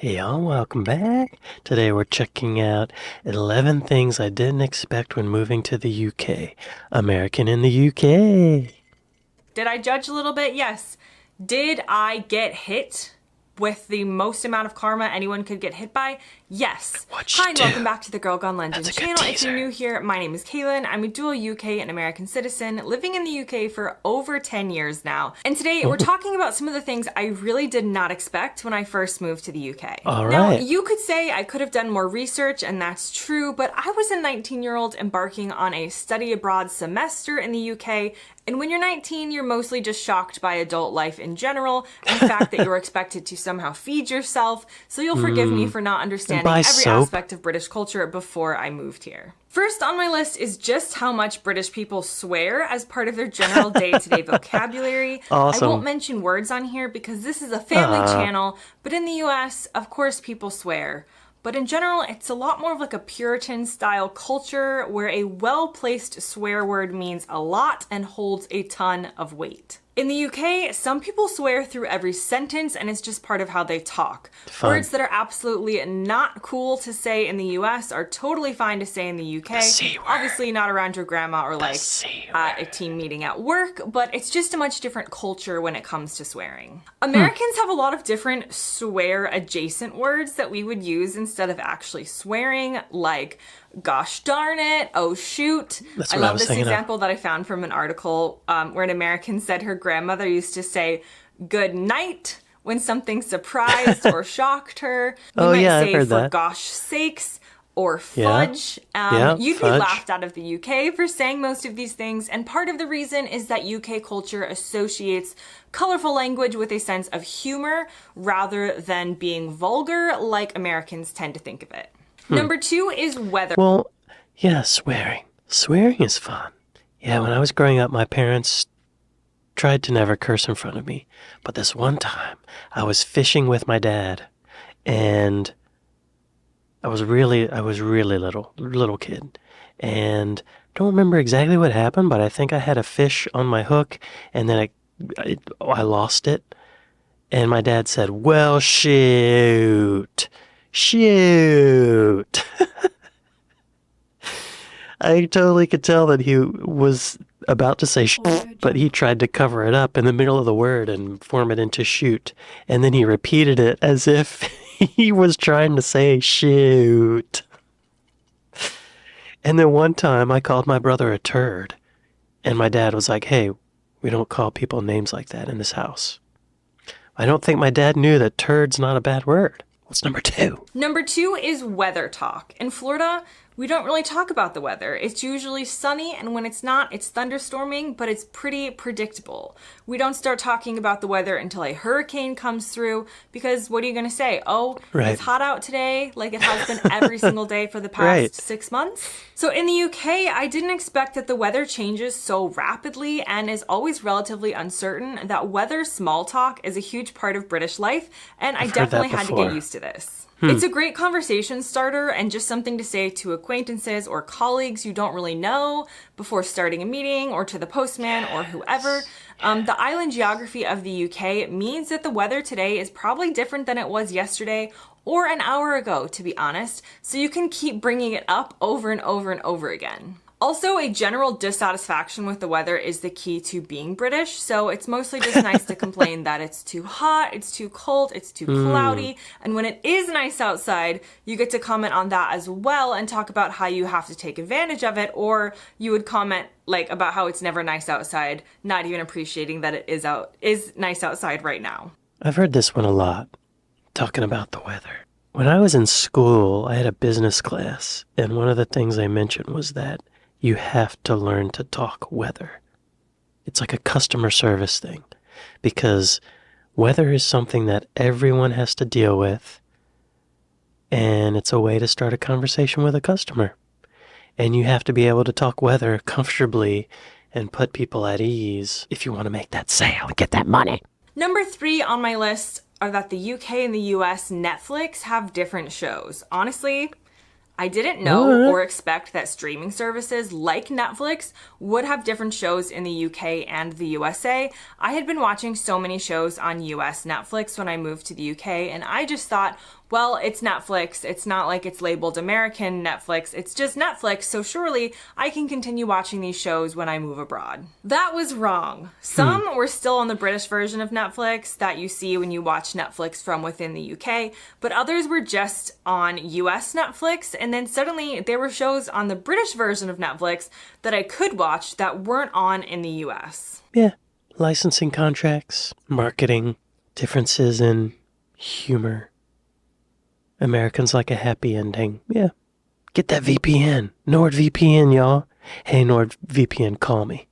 Hey y'all, welcome back. Today we're checking out 11 things I didn't expect when moving to the UK. American in the UK. Did I judge a little bit? Yes. Did I get hit with the most amount of karma anyone could get hit by? Yes. Hi, and welcome back to the Girl Gone London channel. If you're new here, my name is Kaylin. I'm a dual UK and American citizen living in the UK for over 10 years now. And today we're talking about some of the things I really did not expect when I first moved to the UK. Now, you could say I could have done more research, and that's true, but I was a 19-year-old embarking on a study abroad semester in the UK. And when you're 19, you're mostly just shocked by adult life in general and the fact that you're expected to somehow feed yourself. So you'll forgive me for not understanding every aspect of British culture before I moved here. First on my list is just how much British people swear as part of their general day-to-day vocabulary. Awesome. I won't mention words on here because this is a family channel, but in the US, of course, people swear. But in general, it's a lot more of like a Puritan-style culture where a well-placed swear word means a lot and holds a ton of weight. In the UK, some people swear through every sentence and it's just part of how they talk. Fun. Words that are absolutely not cool to say in the US are totally fine to say in the UK. Obviously not around your grandma or like at a team meeting at work, but it's just a much different culture when it comes to swearing. Americans have a lot of different swear-adjacent words that we would use instead of actually swearing, like gosh darn it, oh shoot. I love this example that I found from an article where an American said her grandmother used to say good night when something surprised or shocked her. You might say I've heard for that. Gosh sakes or fudge. You'd be laughed out of the UK for saying most of these things, and part of the reason is that UK culture associates colorful language with a sense of humor rather than being vulgar like Americans tend to think of it. Number 2 is weather. Well, yeah, swearing. Swearing is fun. Yeah, when I was growing up, my parents tried to never curse in front of me. But this one time, I was fishing with my dad, and I was really little kid. And I don't remember exactly what happened, but I think I had a fish on my hook, and then I lost it. And my dad said, well, shoot. Shoot. I totally could tell that he was about to say shoot, but he tried to cover it up in the middle of the word and form it into shoot. And then he repeated it as if he was trying to say shoot. And then one time I called my brother a turd. And my dad was like, hey, we don't call people names like that in this house. I don't think my dad knew that turd's not a bad word. What's number 2? Number 2 is weather talk. In Florida, we don't really talk about the weather. It's usually sunny, and when it's not, it's thunderstorming, but it's pretty predictable. We don't start talking about the weather until a hurricane comes through, because what are you going to say? Oh, it's hot out today, like it has been every single day for the past 6 months? So in the UK, I didn't expect that the weather changes so rapidly and is always relatively uncertain that weather small talk is a huge part of British life, and I definitely had to get used to this. It's a great conversation starter and just something to say to acquaintances or colleagues you don't really know before starting a meeting, or to the postman or whoever. The island geography of the UK means that the weather today is probably different than it was yesterday or an hour ago, to be honest, so you can keep bringing it up over and over and over again. Also, a general dissatisfaction with the weather is the key to being British, so it's mostly just nice to complain that it's too hot, it's too cold, it's too cloudy, and when it is nice outside, you get to comment on that as well and talk about how you have to take advantage of it, or you would comment like about how it's never nice outside, not even appreciating that it is nice outside right now. I've heard this one a lot, talking about the weather. When I was in school, I had a business class, and one of the things they mentioned was that you have to learn to talk weather. It's like a customer service thing, because weather is something that everyone has to deal with, and it's a way to start a conversation with a customer. And you have to be able to talk weather comfortably and put people at ease if you want to make that sale and get that money. Number 3 on my list are that the UK and the US Netflix have different shows. Honestly, I didn't know or expect that streaming services like Netflix would have different shows in the UK and the USA. I had been watching so many shows on US Netflix when I moved to the UK, and I just thought, well, it's Netflix. It's not like it's labeled American Netflix. It's just Netflix, so surely I can continue watching these shows when I move abroad. That was wrong. Some were still on the British version of Netflix that you see when you watch Netflix from within the UK, but others were just on US Netflix, and then suddenly there were shows on the British version of Netflix that I could watch that weren't on in the US. Yeah. Licensing contracts, marketing, differences in humor. Americans like a happy ending. Yeah. Get that VPN. NordVPN, y'all. Hey, NordVPN, call me.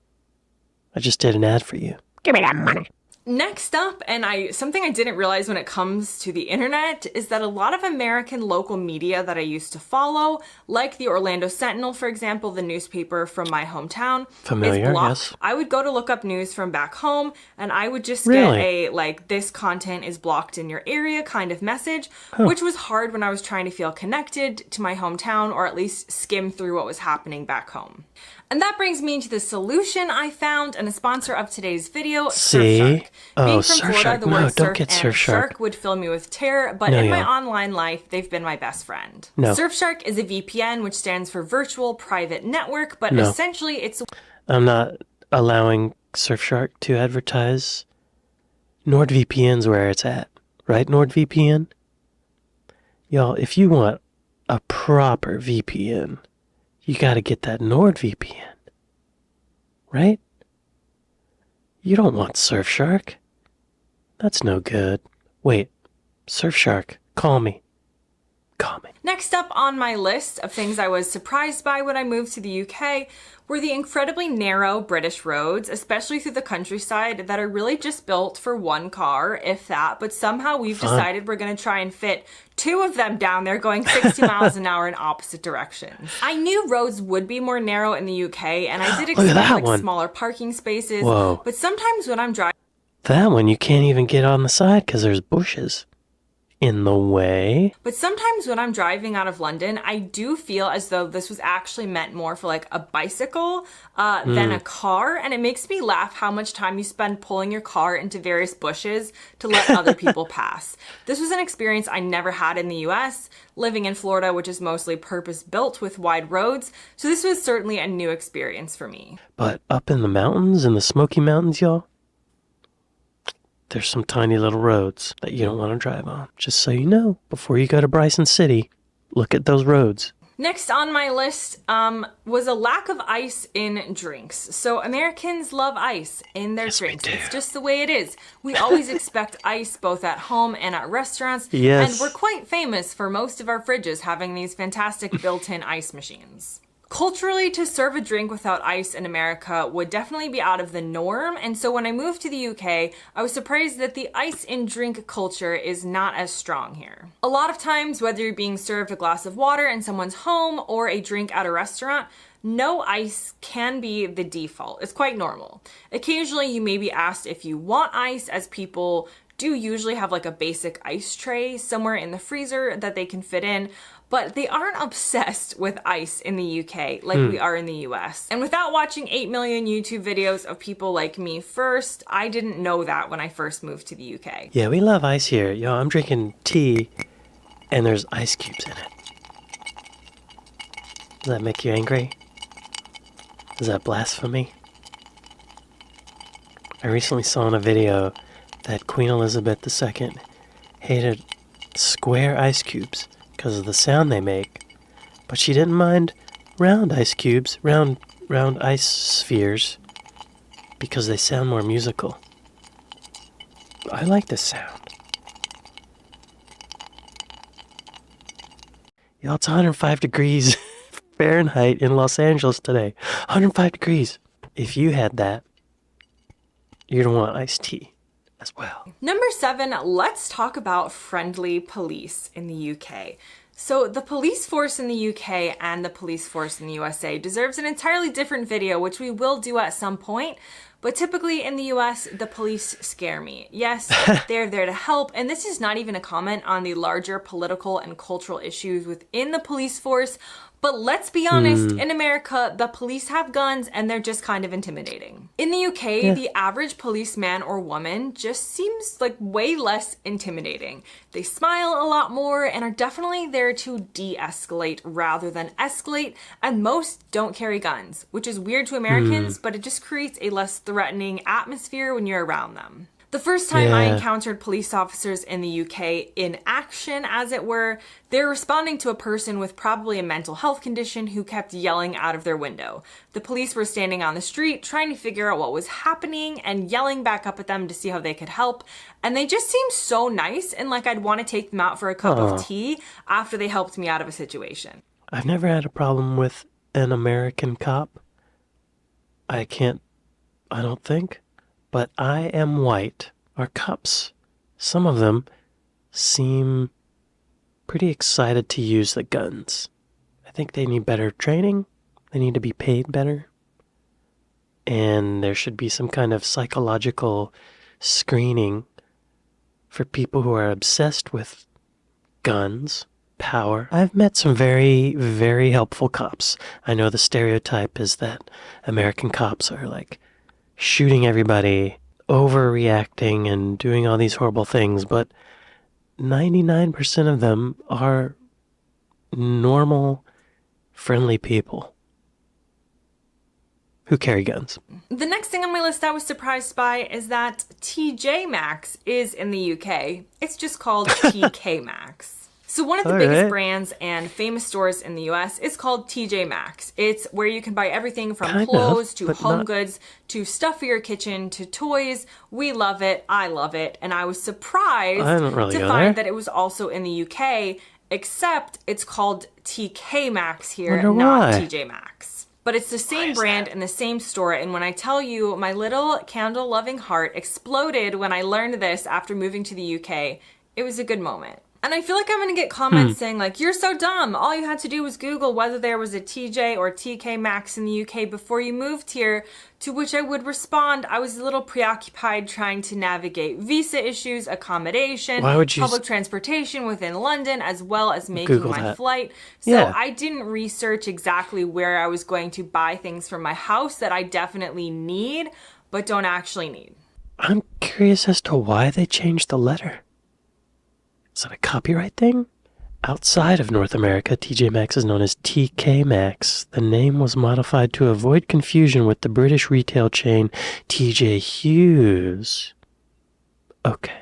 I just did an ad for you. Give me that money. Next up, and something I didn't realize when it comes to the internet, is that a lot of American local media that I used to follow, like the Orlando Sentinel, for example, the newspaper from my hometown, Familiar, is blocked. yes. I would go to look up news from back home, and I would just Really? get a, like, this content is blocked in your area kind of message, which was hard when I was trying to feel connected to my hometown, or at least skim through what was happening back home. And that brings me to the solution I found and a sponsor of today's video, Surfshark. Being from Florida, the word surf and shark would fill me with terror, but in my online life, they've been my best friend. Surfshark is a VPN, which stands for Virtual Private Network, but essentially it's... I'm not allowing Surfshark to advertise. NordVPN's where it's at, right, NordVPN? Y'all, if you want a proper VPN, you gotta get that NordVPN, right? You don't want Surfshark. That's no good. Wait, Surfshark, call me. Call me. Next up on my list of things I was surprised by when I moved to the UK were the incredibly narrow British roads, especially through the countryside, that are really just built for one car, if that, but somehow we've decided we're going to try and fit 2 of them down there going 60 miles an hour in opposite directions. I knew roads would be more narrow in the UK, and I did expect like smaller parking spaces, but sometimes when I'm driving... That one you can't even get on the side because there's bushes in the way. But sometimes when I'm driving out of London, I do feel as though this was actually meant more for like a bicycle than a car. And it makes me laugh how much time you spend pulling your car into various bushes to let other people pass. This was an experience I never had in the US, living in Florida, which is mostly purpose-built with wide roads. So this was certainly a new experience for me. But up in the mountains, in the Smoky Mountains, y'all, there's some tiny little roads that you don't want to drive on. Just so you know, before you go to Bryson City, look at those roads. Next on my list was a lack of ice in drinks. So Americans love ice in their drinks. It's just the way it is. We always expect ice both at home and at restaurants. Yes. And we're quite famous for most of our fridges having these fantastic built-in ice machines. Culturally, to serve a drink without ice in America would definitely be out of the norm, and so when I moved to the UK, I was surprised that the ice in drink culture is not as strong here. A lot of times, whether you're being served a glass of water in someone's home or a drink at a restaurant, no ice can be the default. It's quite normal. Occasionally, you may be asked if you want ice, as people do usually have like a basic ice tray somewhere in the freezer that they can fit in, but they aren't obsessed with ice in the UK like we are in the US. And without watching 8 million YouTube videos of people like me first, I didn't know that when I first moved to the UK. Yeah, we love ice here. Yo, I'm drinking tea and there's ice cubes in it. Does that make you angry? Is that blasphemy? I recently saw in a video that Queen Elizabeth II hated square ice cubes because of the sound they make, but she didn't mind round ice cubes, round ice spheres, because they sound more musical. I like the sound. Y'all, it's 105 degrees Fahrenheit in Los Angeles today. 105 degrees. If you had that, you'd want iced tea as well. Number 7, let's talk about friendly police in the UK. So the police force in the UK and the police force in the USA deserves an entirely different video, which we will do at some point. But typically in the US, the police scare me. Yes, they're there to help, and this is not even a comment on the larger political and cultural issues within the police force. But let's be honest, in America, the police have guns and they're just kind of intimidating. In the UK, the average policeman or woman just seems like way less intimidating. They smile a lot more and are definitely there to de-escalate rather than escalate, and most don't carry guns, which is weird to Americans, but it just creates a less threatening atmosphere when you're around them. The first time I encountered police officers in the UK in action, as it were, they're responding to a person with probably a mental health condition who kept yelling out of their window. The police were standing on the street trying to figure out what was happening and yelling back up at them to see how they could help. And they just seemed so nice and like I'd want to take them out for a cup of tea after they helped me out of a situation. I've never had a problem with an American cop. I don't think. But I am white. Our cops, some of them seem pretty excited to use the guns. I think they need better training. They need to be paid better. And there should be some kind of psychological screening for people who are obsessed with guns, power. I've met some very, very helpful cops. I know the stereotype is that American cops are like shooting everybody, overreacting, and doing all these horrible things, but 99% of them are normal, friendly people who carry guns. The next thing on my list I was surprised by is that TJ Maxx is in the UK. It's just called TK Maxx. So one of the biggest brands and famous stores in the US is called TJ Maxx. It's where you can buy everything from clothes to home goods to stuff for your kitchen to toys. We love it. I love it. And I was surprised to find that it was also in the UK, except it's called TK Maxx here, not TJ Maxx. But it's the same brand and the same store. And when I tell you, my little candle-loving heart exploded when I learned this after moving to the UK. It was a good moment. And I feel like I'm going to get comments saying like, you're so dumb. All you had to do was Google whether there was a TJ or TK Maxx in the UK before you moved here, to which I would respond, I was a little preoccupied trying to navigate visa issues, accommodation, public transportation within London, as well as making my flight. So I didn't research exactly where I was going to buy things from my house that I definitely need, but don't actually need. I'm curious as to why they changed the letter. Is that a copyright thing? Outside of North America, TJ Maxx is known as TK Maxx. The name was modified to avoid confusion with the British retail chain TJ Hughes. Okay.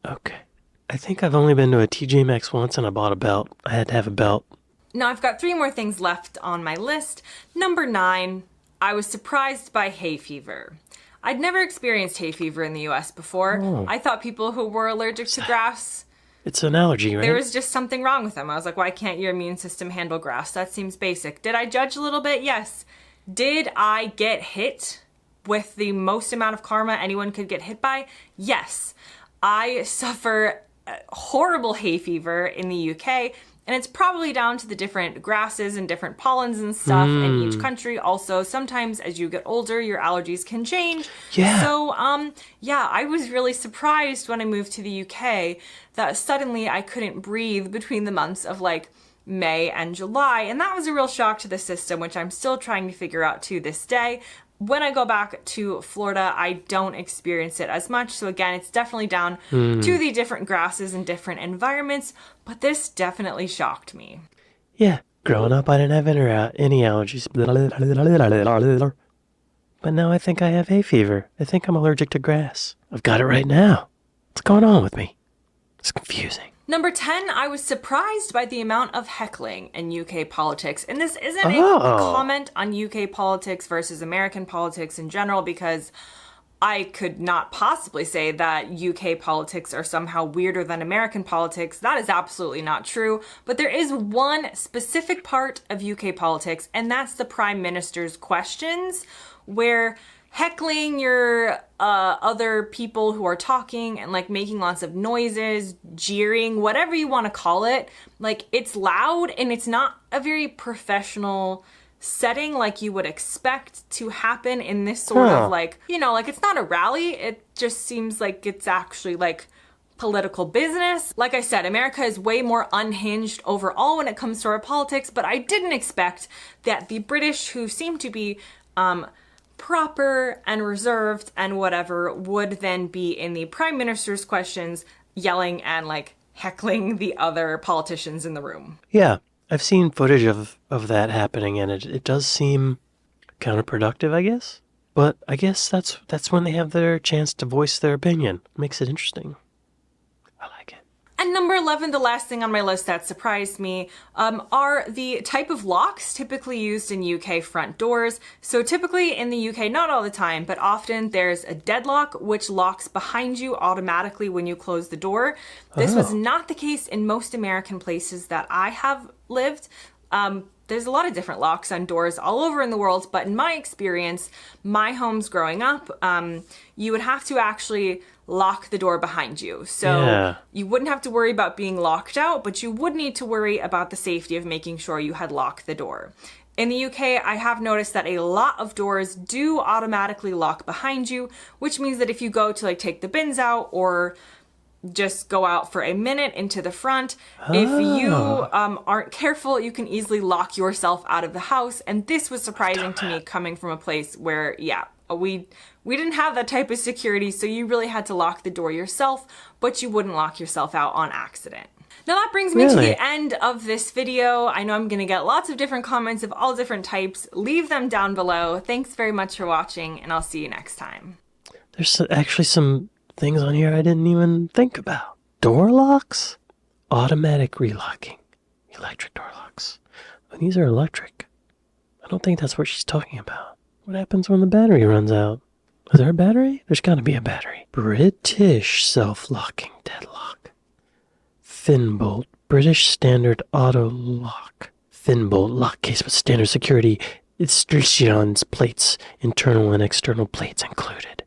I think I've only been to a TJ Maxx once and I bought a belt. I had to have a belt. Now I've got 3 more things left on my list. Number 9, I was surprised by hay fever. I'd never experienced hay fever in the US before. I thought people who were allergic to grass... It's an allergy, right? There was just something wrong with them. I was like, why can't your immune system handle grass? That seems basic. Did I judge a little bit? Yes. Did I get hit with the most amount of karma anyone could get hit by? Yes. I suffer horrible hay fever in the UK, and it's probably down to the different grasses and different pollens and stuff in each country. Also, sometimes as you get older, your allergies can change. Yeah. So, I was really surprised when I moved to the UK that suddenly I couldn't breathe between the months of like May and July. And that was a real shock to the system, which I'm still trying to figure out to this day. When I go back to Florida, I don't experience it as much. So again, it's definitely down to the different grasses and different environments, but this definitely shocked me. Yeah, growing up, I didn't have any allergies. But now I think I have hay fever. I think I'm allergic to grass. I've got it right now. What's going on with me? It's confusing. Number 10, I was surprised by the amount of heckling in UK politics. And this isn't a comment on UK politics versus American politics in general, because I could not possibly say that UK politics are somehow weirder than American politics. That is absolutely not true. But there is one specific part of UK politics, and that's the Prime Minister's questions, where heckling your other people who are talking and like making lots of noises, jeering, whatever you want to call it, like it's loud and it's not a very professional setting like you would expect to happen in this sort of like, like it's not a rally. It just seems like it's actually like political business. Like I said, America is way more unhinged overall when it comes to our politics, but I didn't expect that the British, who seem to be proper and reserved and whatever, would then be in the prime minister's questions yelling and like heckling the other politicians in the room. Yeah, I've seen footage of that happening, and it does seem counterproductive, I guess. But I guess that's when they have their chance to voice their opinion. Makes it interesting. I like it. And number 11, the last thing on my list that surprised me, are the type of locks typically used in UK front doors. So typically in the UK, not all the time, but often there's a deadlock which locks behind you automatically when you close the door. This was not the case in most American places that I have lived. There's a lot of different locks on doors all over in the world, but in my experience, my homes growing up, you would have to actually lock the door behind you. So you wouldn't have to worry about being locked out, but you would need to worry about the safety of making sure you had locked the door. In the UK, I have noticed that a lot of doors do automatically lock behind you, which means that if you go to like take the bins out or just go out for a minute into the front, if you aren't careful, you can easily lock yourself out of the house. And this was surprising to me coming from a place where, we didn't have that type of security, so you really had to lock the door yourself, but you wouldn't lock yourself out on accident. Now that brings me to the end of this video. I know I'm going to get lots of different comments of all different types. Leave them down below. Thanks very much for watching, and I'll see you next time. There's actually some things on here I didn't even think about. Door locks, automatic relocking, electric door locks. Oh, these are electric. I don't think that's what she's talking about. What happens when the battery runs out? Is there a battery? There's got to be a battery. British self-locking deadlock. Finbolt, British standard auto lock. Finbolt lock case with standard security instructions, plates, internal and external plates included.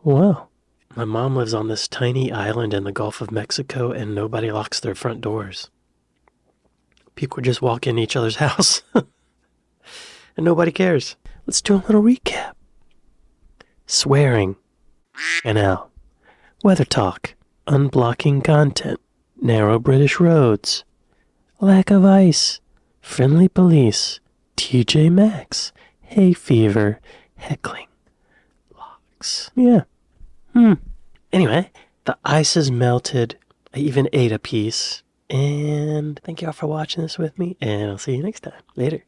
Well, my mom lives on this tiny island in the Gulf of Mexico, and nobody locks their front doors. People just walk in each other's house, and nobody cares. Let's do a little recap. Swearing and out. Weather talk. Unblocking content. Narrow British roads. Lack of ice. Friendly police. TJ Maxx. Hay fever. Heckling. Locks. Yeah. Anyway, the ice is melted. I even ate a piece. And thank you all for watching this with me, and I'll see you next time. Later.